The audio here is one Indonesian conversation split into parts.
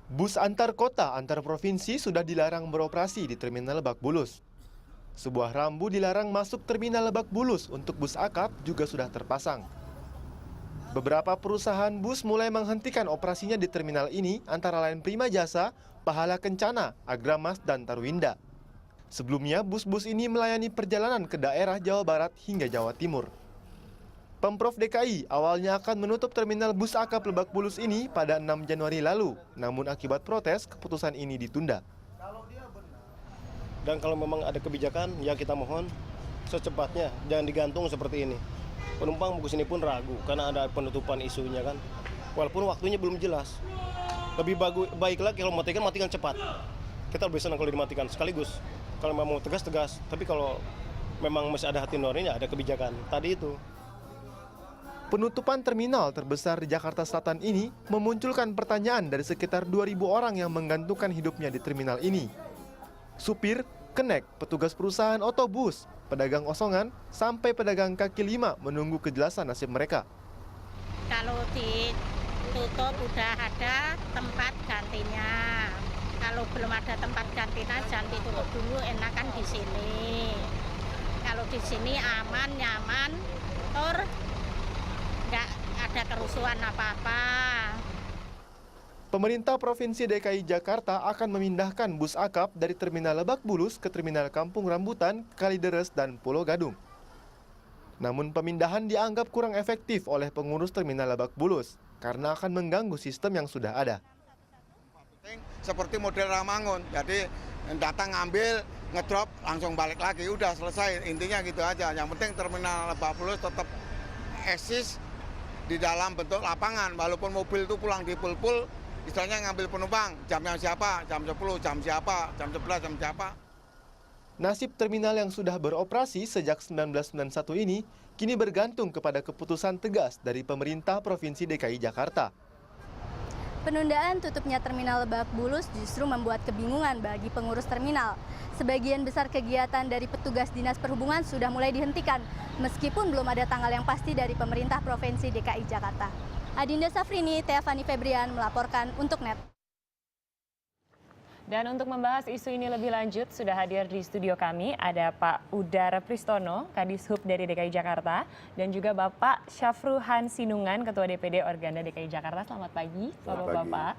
Bus antar kota antar provinsi sudah dilarang beroperasi di Terminal Lebak Bulus. Sebuah rambu dilarang masuk Terminal Lebak Bulus untuk bus akap juga sudah terpasang. Beberapa perusahaan bus mulai menghentikan operasinya di terminal ini antara lain Prima Jasa, Pahala Kencana, Agramas, dan Tarwinda. Sebelumnya, bus-bus ini melayani perjalanan ke daerah Jawa Barat hingga Jawa Timur. Pemprov DKI awalnya akan menutup terminal bus akap Lebak Bulus ini pada 6 Januari lalu. Namun akibat protes, keputusan ini ditunda. Dan kalau memang ada kebijakan, ya kita mohon secepatnya, jangan digantung seperti ini. Penumpang bus ini pun ragu karena ada penutupan isunya kan. Walaupun waktunya belum jelas. Lebih baik lagi kalau matikan cepat. Kita lebih senang kalau dimatikan sekaligus. Kalau memang tegas-tegas, tapi kalau memang masih ada hati nuraninya, ada kebijakan. Tadi itu. Penutupan terminal terbesar di Jakarta Selatan ini memunculkan pertanyaan dari sekitar 2.000 orang yang menggantungkan hidupnya di terminal ini. Supir, kenek, petugas perusahaan otobus, pedagang osongan, sampai pedagang kaki lima menunggu kejelasan nasib mereka. Kalau ditutup udah ada tempat gantinya. Kalau belum ada tempat gantinya jangan ditutup dulu, enakan di sini. Kalau di sini aman, nyaman, nggak ada kerusuhan apa-apa. Pemerintah Provinsi DKI Jakarta akan memindahkan bus akap dari Terminal Lebak Bulus ke Terminal Kampung Rambutan, Kalideres, dan Pulau Gadung. Namun pemindahan dianggap kurang efektif oleh pengurus Terminal Lebak Bulus karena akan mengganggu sistem yang sudah ada. Seperti model Ramangun, jadi datang ngambil, ngedrop, langsung balik lagi, udah selesai. Intinya gitu aja. Yang penting Terminal Lebak Bulus tetap eksis di dalam bentuk lapangan, walaupun mobil itu pulang di pul-pul, istilahnya ngambil penumpang, jamnya siapa, jam 10, jam siapa, jam 11, jam siapa. Nasib terminal yang sudah beroperasi sejak 1991 ini kini bergantung kepada keputusan tegas dari pemerintah Provinsi DKI Jakarta. Penundaan tutupnya Terminal Lebak Bulus justru membuat kebingungan bagi pengurus terminal. Sebagian besar kegiatan dari petugas Dinas Perhubungan sudah mulai dihentikan, meskipun belum ada tanggal yang pasti dari pemerintah Provinsi DKI Jakarta. Adinda Safrini, Teafani Febrian melaporkan untuk NET. Dan untuk membahas isu ini lebih lanjut, sudah hadir di studio kami ada Pak Udara Pristono, Kadishub dari DKI Jakarta, dan juga Bapak Syafruhan Sinungan, Ketua DPD Organda DKI Jakarta. Selamat pagi, Bapak-Bapak.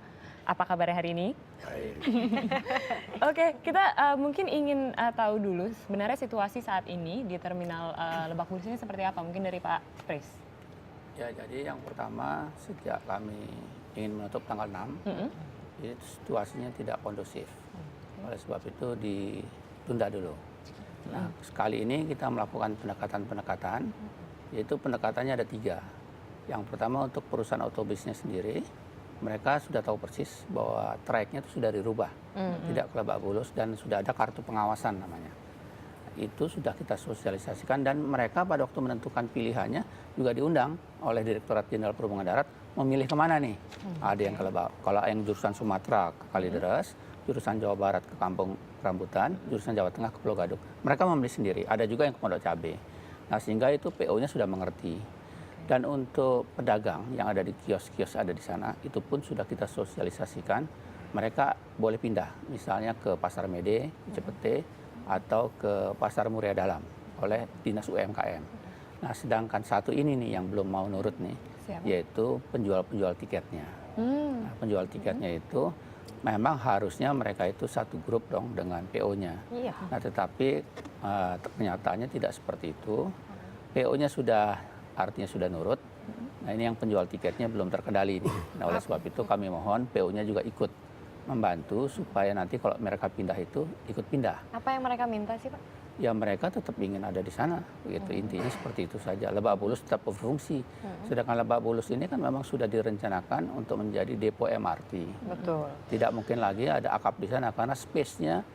Apa kabarnya hari ini? Baik. Oke, kita mungkin ingin tahu dulu sebenarnya situasi saat ini di Terminal Lebak Bulus ini seperti apa? Mungkin dari Pak Pris. Ya, jadi yang pertama sejak kami ingin menutup tanggal 6, itu situasinya tidak kondusif. Oleh sebab itu ditunda dulu. Nah, sekali ini kita melakukan pendekatan-pendekatan, yaitu pendekatannya ada 3. Yang pertama untuk perusahaan otobusnya sendiri, mereka sudah tahu persis bahwa trayeknya itu sudah dirubah, tidak ke Lebak Bulus dan sudah ada kartu pengawasan namanya. Itu sudah kita sosialisasikan dan mereka pada waktu menentukan pilihannya juga diundang oleh Direktorat Jenderal Perhubungan Darat memilih kemana nih. Ada yang ke Lebak, kalau yang jurusan Sumatera ke Kalideres, jurusan Jawa Barat ke Kampung Rambutan, jurusan Jawa Tengah ke Pulau Gadung. Mereka memilih sendiri, ada juga yang ke Pondok Cabe. Nah, sehingga itu PO-nya sudah mengerti. Dan untuk pedagang yang ada di kios-kios ada di sana, itu pun sudah kita sosialisasikan. Mereka boleh pindah, misalnya ke Pasar Mede, Cipete, atau ke Pasar Muria Dalam oleh Dinas UMKM. Nah, sedangkan satu ini nih yang belum mau nurut nih, yaitu penjual-penjual tiketnya. Nah, penjual tiketnya itu memang harusnya mereka itu satu grup dong dengan PO-nya. Nah, tetapi kenyataannya tidak seperti itu. PO-nya sudah artinya sudah nurut. Nah, ini yang penjual tiketnya belum terkendali nih. Nah, oleh sebab itu kami mohon PO-nya juga ikut membantu supaya nanti kalau mereka pindah itu ikut pindah. Apa yang mereka minta sih, Pak? Ya mereka tetap ingin ada di sana, begitu. Intinya seperti itu saja. Lebak Bulus tetap berfungsi. Sedangkan Lebak Bulus ini kan memang sudah direncanakan untuk menjadi depo MRT. Betul. Tidak mungkin lagi ada akap di sana karena space-nya,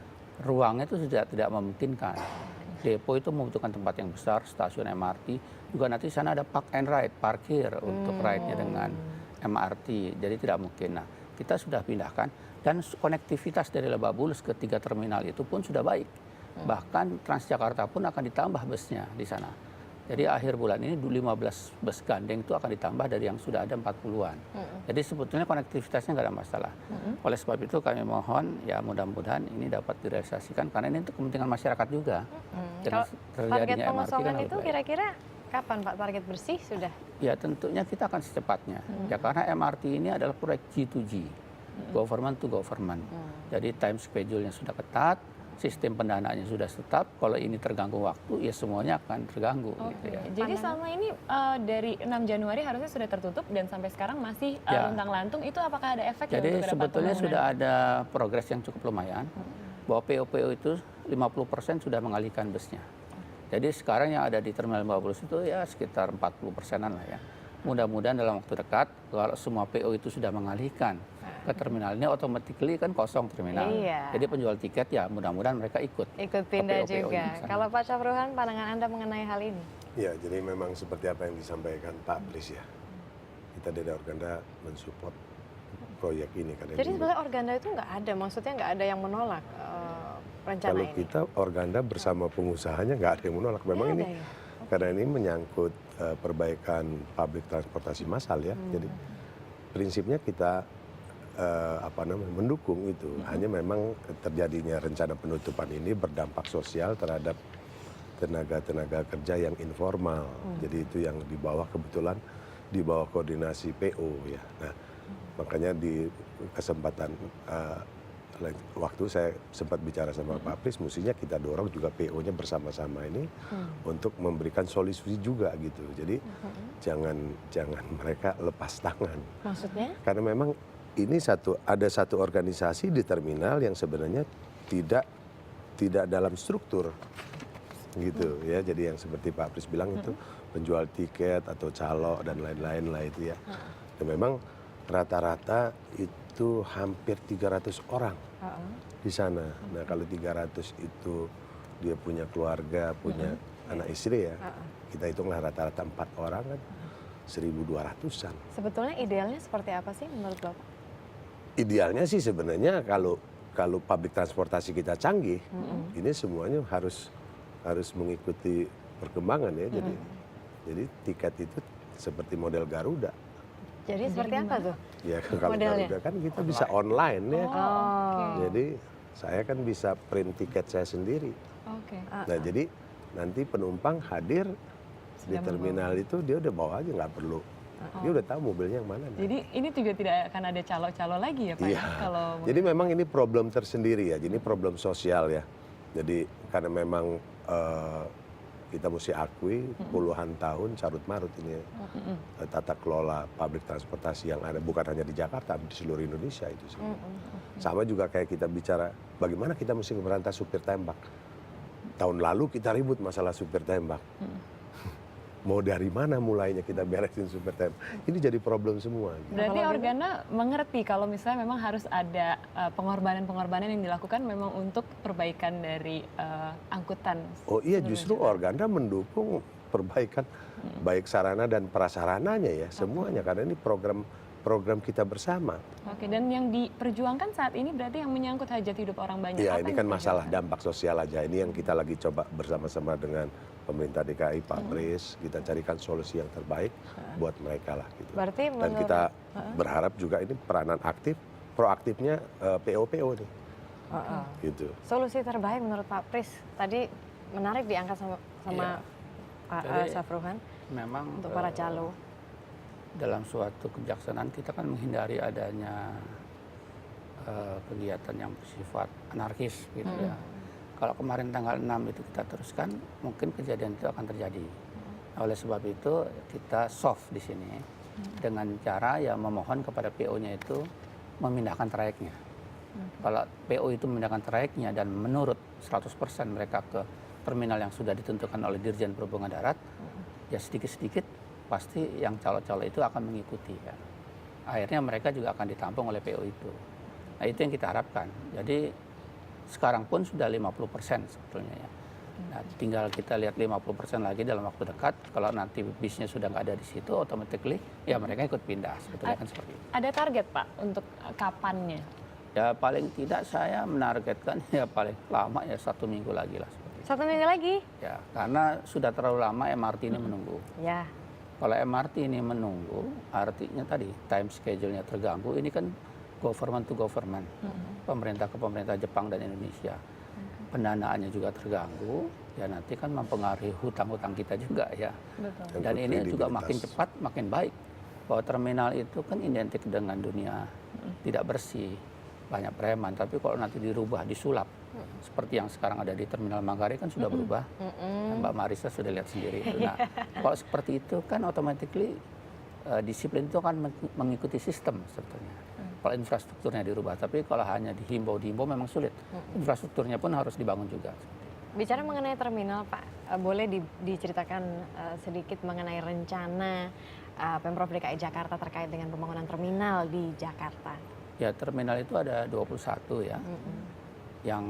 ruangnya itu sudah tidak memungkinkan. Depo itu membutuhkan tempat yang besar, stasiun MRT. Juga nanti di sana ada park and ride, parkir untuk ride-nya dengan MRT. Jadi tidak mungkin. Nah, kita sudah pindahkan. Dan konektivitas dari Lebak Bulus ke 3 terminal itu pun sudah baik. Bahkan Transjakarta pun akan ditambah busnya di sana. Jadi akhir bulan ini 15 bus gandeng itu akan ditambah dari yang sudah ada 40-an. Jadi sebetulnya konektivitasnya nggak ada masalah. Oleh sebab itu kami mohon ya mudah-mudahan ini dapat direalisasikan karena ini untuk kepentingan masyarakat juga. Kalau target MRT pengosongan kan itu lebih baik. kira-kira kapan Pak target bersih sudah? Ya tentunya kita akan secepatnya. Ya karena MRT ini adalah proyek G2G, government to government. Jadi time schedule-nya sudah ketat, sistem pendanaannya sudah tetap. Kalau ini terganggu waktu, ya semuanya akan terganggu. Gitu ya. Jadi selama ini dari 6 Januari harusnya sudah tertutup dan sampai sekarang masih Ya. luntang-lantung. Itu apakah ada efek Jadi untuk ke depan sebetulnya pembangunan? sudah ada progres yang cukup lumayan. Bahwa PO-PO itu 50% sudah mengalihkan busnya. Jadi sekarang yang ada di Terminal 50 itu ya sekitar 40%-an lah ya. Mudah-mudahan dalam waktu dekat kalau semua PO itu sudah mengalihkan ke terminal ini, automatically kan kosong terminal. Iya. Jadi penjual tiket ya mudah-mudahan mereka ikut Pindah PO-PO juga. di sana. Kalau Pak Syafruhan, pandangan Anda mengenai hal ini? Ya, jadi memang seperti apa yang disampaikan Pak Pris ya. Kita dari Organda mensupport proyek ini. Karena Jadi ini sebenarnya Organda itu nggak ada, maksudnya nggak ada yang menolak rencana kalau ini? kita Organda bersama pengusahanya nggak ada yang menolak. Memang Nggak ini ada ya? karena ini menyangkut perbaikan publik transportasi massal ya. Jadi prinsipnya kita mendukung itu. Hanya memang terjadinya rencana penutupan ini berdampak sosial terhadap tenaga-tenaga kerja yang informal. Jadi itu yang di bawah kebetulan di bawah koordinasi PO ya. Nah, makanya di kesempatan waktu saya sempat bicara sama Pak Pris, mestinya kita dorong juga PO-nya bersama-sama ini untuk memberikan solusi juga gitu. Jadi jangan mereka lepas tangan. Maksudnya? Karena memang ini ada satu organisasi di terminal yang sebenarnya tidak dalam struktur gitu ya. Jadi yang seperti Pak Pris bilang itu penjual tiket atau calo dan lain-lain lah itu ya. Dan memang rata-rata itu hampir 300 orang di sana. Nah kalau 300 itu dia punya keluarga, punya anak istri ya, kita hitunglah rata-rata 4 orang kan 1.200-an. Sebetulnya idealnya seperti apa sih menurut Bapak? Idealnya sih sebenarnya kalau publik transportasi kita canggih, ini semuanya harus mengikuti perkembangan ya. Jadi tiket itu seperti model Garuda. Jadi seperti apa tuh? Ya kalau Modelnya? Garuda kan kita bisa online ya. Oh. Jadi saya kan bisa print tiket saya sendiri. Oke. Nah jadi nanti penumpang hadir di terminal itu dia udah bawa aja, nggak perlu. Dia udah tahu mobilnya yang mana. Jadi ini juga tidak akan ada calo-calo lagi ya Pak? Iya. Kalau Jadi memang ini problem tersendiri ya. Jadi problem sosial ya. Jadi karena memang kita mesti akui puluhan tahun carut marut ini tata kelola publik transportasi yang ada bukan hanya di Jakarta, di seluruh Indonesia itu sih. Sama juga kayak kita bicara bagaimana kita mesti memberantas supir tembak. Tahun lalu kita ribut masalah supir tembak. Mau dari mana mulainya kita beresin supir tembak? Ini jadi problem semua. Gitu. berarti Organda mengerti kalau misalnya memang harus ada pengorbanan-pengorbanan yang dilakukan memang untuk perbaikan dari angkutan. Oh iya, justru Organda mendukung perbaikan baik sarana dan prasarananya ya, semuanya karena ini program kita bersama. Oke, dan yang diperjuangkan saat ini berarti yang menyangkut hajat hidup orang banyak. Iya, Apa ini yang kan masalah diperjuangkan? dampak sosial aja. Ini yang kita lagi coba bersama-sama dengan pemerintah DKI, Pak Pris, kita carikan solusi yang terbaik buat mereka lah gitu. Berarti Dan menurut kita berharap juga ini peranan proaktifnya PO-PO nih. Gitu. solusi terbaik menurut Pak Pris tadi menarik diangkat sama Iya. Pak Jadi, Syafruhan Memang untuk para calo. dalam suatu kebijaksanaan kita kan menghindari adanya kegiatan yang bersifat anarkis gitu ya. Kalau kemarin tanggal 6 itu kita teruskan, mungkin kejadian itu akan terjadi. Oleh sebab itu kita soft di sini dengan cara ya memohon kepada PO-nya itu memindahkan trayeknya. Kalau PO itu memindahkan trayeknya dan menurut 100% mereka ke terminal yang sudah ditentukan oleh Dirjen Perhubungan Darat, ya sedikit-sedikit pasti yang calo-calo itu akan mengikuti ya. Akhirnya mereka juga akan ditampung oleh PO itu. Nah itu yang kita harapkan. Jadi sekarang pun sudah 50% sebetulnya ya. Nah, tinggal kita lihat 50% lagi dalam waktu dekat. Kalau nanti bisnya sudah nggak ada di situ, automatically ya mereka ikut pindah. Sebetulnya kan seperti itu. Ada target Pak untuk kapannya? Ya paling tidak saya menargetkan ya paling lama ya 1 minggu lagi lah. Seperti itu. 1 minggu lagi. Ya, karena sudah terlalu lama MRT ini menunggu. Ya. Kalau MRT ini menunggu, artinya tadi time schedule-nya terganggu. Ini kan government to government, pemerintah ke pemerintah Jepang dan Indonesia. Pendanaannya juga terganggu, ya nanti kan mempengaruhi hutang-hutang kita juga ya. Betul. Dan ini juga makin cepat, makin baik. Bahwa terminal itu kan identik dengan dunia tidak bersih, banyak preman. Tapi kalau nanti dirubah, disulap, seperti yang sekarang ada di Terminal Manggarai kan sudah berubah. Mbak Marisa sudah lihat sendiri. Nah, kalau seperti itu kan automatically disiplin itu akan mengikuti sistem sebetulnya. Kalau infrastrukturnya dirubah, tapi kalau hanya dihimbau memang sulit. Infrastrukturnya pun harus dibangun juga. Bicara mengenai terminal, Pak, boleh diceritakan sedikit mengenai rencana Pemprov DKI Jakarta terkait dengan pembangunan terminal di Jakarta? Ya, terminal itu ada 21 ya. Yang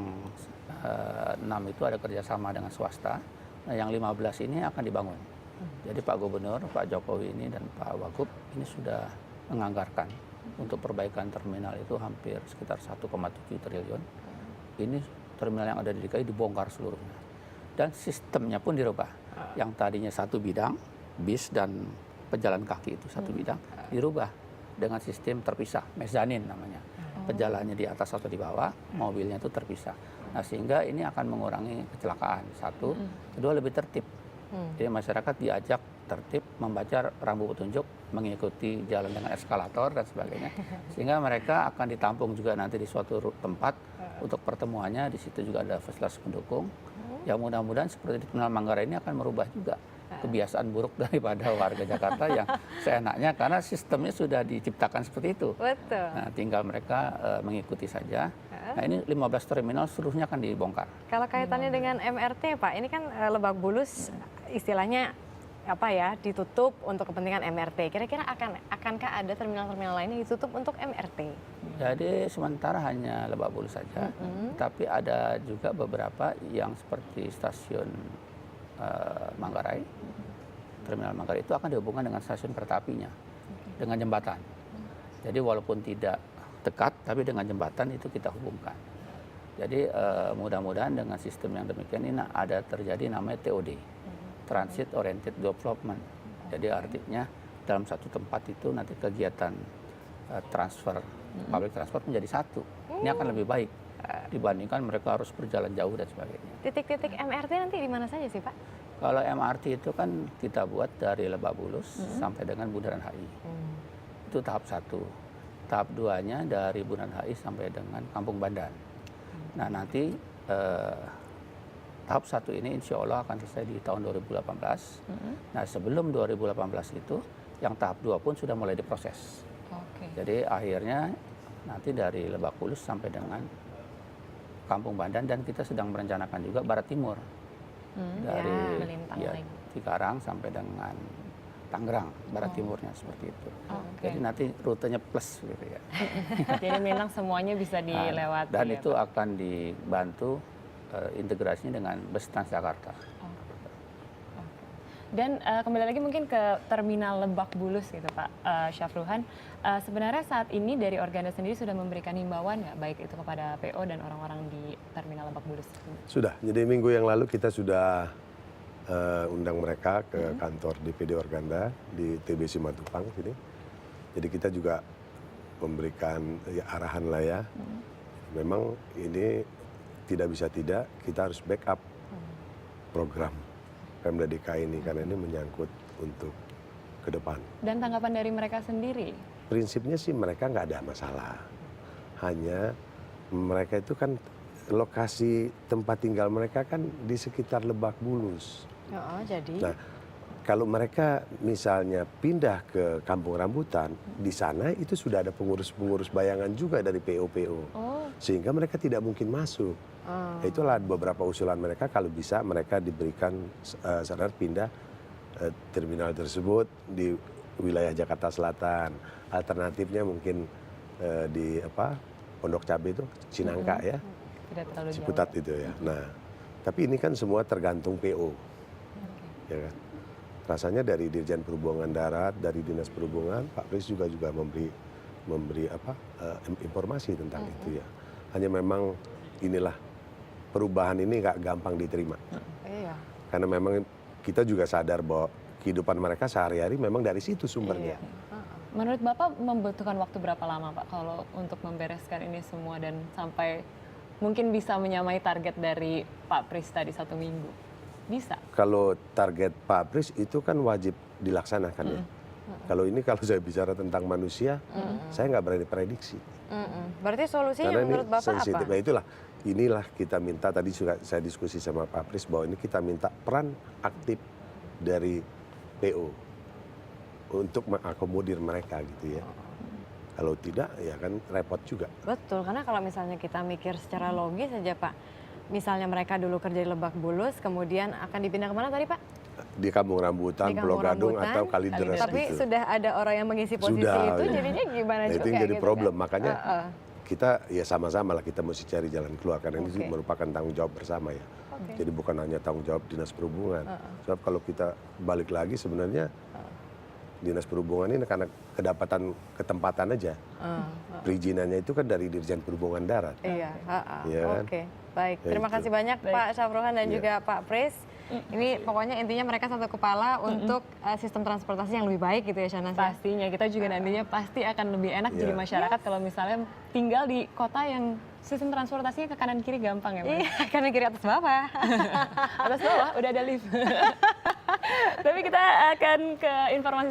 6 itu ada kerjasama dengan swasta. Nah, yang 15 ini akan dibangun. Jadi Pak Gubernur, Pak Jokowi ini dan Pak Wagub ini sudah menganggarkan untuk perbaikan terminal itu hampir sekitar 1,7 triliun. Ini terminal yang ada di DKI dibongkar seluruhnya. Dan sistemnya pun dirubah. Yang tadinya satu bidang, bis dan pejalan kaki itu satu bidang, dirubah dengan sistem terpisah, mezanin namanya. Pejalannya di atas atau di bawah, mobilnya itu terpisah. Nah, sehingga ini akan mengurangi kecelakaan. Satu, kedua lebih tertib. Jadi masyarakat diajak tertib, membaca rambu petunjuk, mengikuti jalan dengan eskalator dan sebagainya. Sehingga mereka akan ditampung juga nanti di suatu tempat untuk pertemuannya. Di situ juga ada fasilitas pendukung. Yang mudah-mudahan seperti di Terminal Manggarai ini akan merubah juga kebiasaan buruk daripada warga Jakarta yang seenaknya karena sistemnya sudah diciptakan seperti itu. Betul. Nah, tinggal mereka mengikuti saja. Nah, ini 15 terminal seluruhnya akan dibongkar. Kalau kaitannya dengan MRT, Pak, ini kan Lebak Bulus istilahnya apa ya, ditutup untuk kepentingan MRT. Kira-kira akankah ada terminal-terminal lain yang ditutup untuk MRT? Jadi sementara hanya Lebak Bulus saja, tapi ada juga beberapa yang seperti stasiun Manggarai, Terminal Manggarai itu akan dihubungkan dengan stasiun kereta apinya, dengan jembatan. Jadi walaupun tidak dekat, tapi dengan jembatan itu kita hubungkan. Jadi mudah-mudahan dengan sistem yang demikian ini ada terjadi namanya TOD, Transit Oriented Development. Jadi artinya dalam satu tempat itu nanti kegiatan transfer, public transport menjadi satu. Ini akan lebih baik dibandingkan mereka harus berjalan jauh dan sebagainya. Titik-titik MRT nanti di mana saja sih, Pak? Kalau MRT itu kan kita buat dari Lebak Bulus sampai dengan Bundaran HI. Itu tahap 1. Tahap 2-nya dari Bundaran HI sampai dengan Kampung Bandan. Nah, nanti tahap 1 ini insya Allah akan selesai di tahun 2018. Nah, sebelum 2018 itu, yang tahap 2 pun sudah mulai diproses. Jadi akhirnya nanti dari Lebak Bulus sampai dengan Kampung Bandan, dan kita sedang merencanakan juga Barat Timur. Dari Cikarang sampai dengan Tangerang, Barat Timurnya seperti itu. Jadi nanti rutenya plus gitu ya. Jadi memang semuanya bisa dilewati. Dan ya, itu Pak? akan dibantu integrasinya dengan bus Transjakarta. Dan kembali lagi mungkin ke Terminal Lebak Bulus gitu Pak Syafruhan. Sebenarnya saat ini dari Organda sendiri sudah memberikan himbauan nggak, baik itu kepada PO dan orang-orang di Terminal Lebak Bulus? Sudah, jadi minggu yang lalu kita sudah undang mereka ke kantor DPD Organda di TBC Matupang sini. Jadi kita juga memberikan arahan lah ya. Memang ini tidak bisa tidak, kita harus backup program Pemda DKI ini karena ini menyangkut untuk ke depan. Dan tanggapan dari mereka sendiri? Prinsipnya sih mereka nggak ada masalah. Hanya mereka itu kan lokasi tempat tinggal mereka kan di sekitar Lebak Bulus. Jadi? Nah, kalau mereka misalnya pindah ke Kampung Rambutan, di sana itu sudah ada pengurus-pengurus bayangan juga dari PO-PO. Sehingga mereka tidak mungkin masuk. Itulah beberapa usulan mereka, kalau bisa mereka diberikan saran pindah terminal tersebut di wilayah Jakarta Selatan. Alternatifnya mungkin di Pondok Cabe itu, Cinangka ya, Ciputat itu ya. Nah, tapi ini kan semua tergantung PO. Ya kan? Rasanya dari Dirjen Perhubungan Darat, dari Dinas Perhubungan, Pak Pris juga memberi informasi tentang itu ya. Hanya memang inilah perubahan ini nggak gampang diterima. Iya. Karena memang kita juga sadar bahwa kehidupan mereka sehari-hari memang dari situ sumbernya. Menurut Bapak membutuhkan waktu berapa lama Pak kalau untuk membereskan ini semua dan sampai mungkin bisa menyamai target dari Pak Pris tadi 1 minggu? Bisa? Kalau target Pak Pris itu kan wajib dilaksanakan ya. Kalau ini kalau saya bicara tentang manusia, saya nggak berani prediksi. Berarti solusinya Karena menurut ini Bapak sensitif. apa? Nah inilah kita minta, tadi juga saya diskusi sama Pak Pris bahwa ini kita minta peran aktif dari PO untuk mengakomodir mereka gitu ya. Kalau tidak ya kan repot juga. Betul, karena kalau misalnya kita mikir secara logis saja Pak, misalnya mereka dulu kerja di Lebak Bulus, kemudian akan dipindah kemana tadi Pak? Di Kampung Rambutan, Di Pulau Kampung Gadung Rambutan, atau Kalideres Tapi gitu. sudah ada orang yang mengisi posisi itu, iya. jadinya gimana Nah, juga itu yang jadi gitu problem, kan? makanya kita ya sama-sama lah kita mesti cari jalan keluar karena ini Oke. merupakan tanggung jawab bersama ya. Jadi bukan hanya tanggung jawab Dinas Perhubungan. Sebab kalau kita balik lagi sebenarnya Dinas Perhubungan ini karena kedapatan ketempatan aja. Perizinannya itu kan dari Dirjen Perhubungan Darat. Iya, Iya kan? oke. Baik, Ya terima itu. kasih banyak Pak Syafruhan dan Iya. juga Pak Pris. Ini pokoknya intinya mereka satu kepala untuk sistem transportasi yang lebih baik gitu ya Shanas ya? Pastinya, kita juga nantinya pasti akan lebih enak jadi Iya. masyarakat kalau misalnya tinggal di kota yang sistem transportasinya ke kanan kiri gampang ya Mas? Iya, kanan kiri atas bawah. Atas bawah udah ada lift. Tapi kita akan ke informasi